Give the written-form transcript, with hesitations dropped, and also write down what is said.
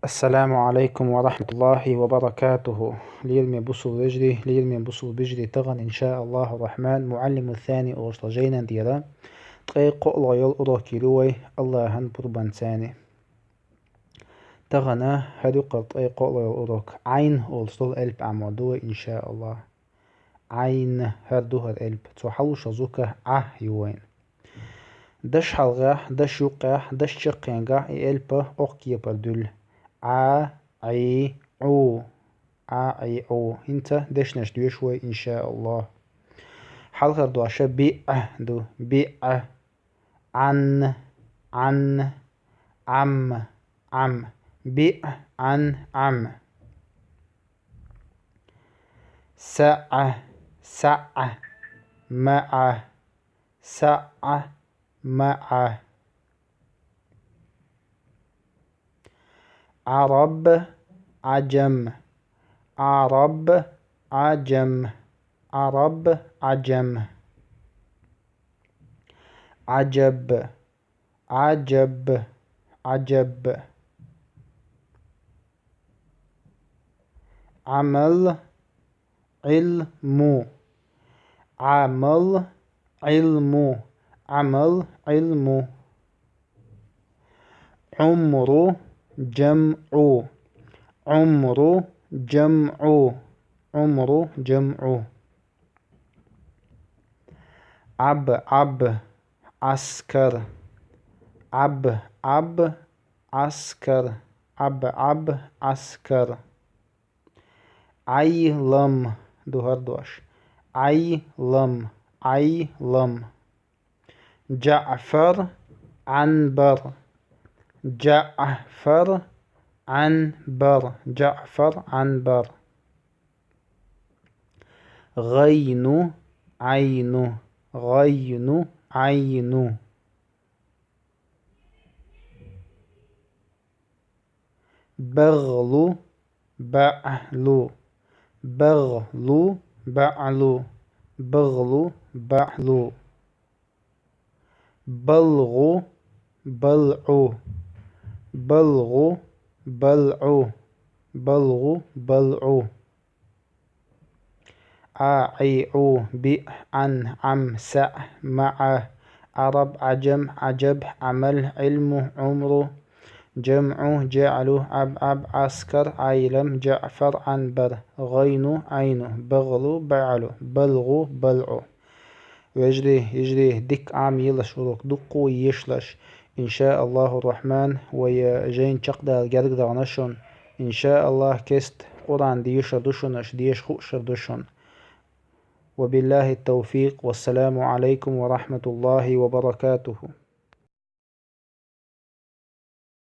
السلام عليكم ورحمة الله وبركاته. ليرمي بوصل بجري تغن إن شاء الله الرحمن. معلم الثاني أوصلجينا ديرا تقيق الله أراكيلوي الله هن بربان ثاني تغنا هدوق تقيق الله أراك عين أوصل ألب عمودوي إن شاء الله. عين هردوها الألب تحوش زوكا يوين دش حلغة دش يوقع دش شقينغا إلبا أوكي بردول عي عو انت دش نشدو شوي إن شاء الله. حلقة دو عشا دو عن عم عن سع مع عرب عجم عجم عجب عمل علم عمر جمع عب عسكر عيلم دو هردوش عيلم جعفر عنبر غين عين بغل بعل بلغ بلع عيعو عن سع مع عرب عجب عمل علم عمر جمع جعل عب عسكر عيلم جعفر عنبر غين عين بغل بعل بلغ بلع يجري دك عام يلش ورق دقو يشلش إن شاء الله الرحمن. ويجين تقدر جرق نشون إن شاء الله كست قرآن ديش دشنش ديش خوشر دشن. وبالله التوفيق والسلام عليكم ورحمة الله وبركاته.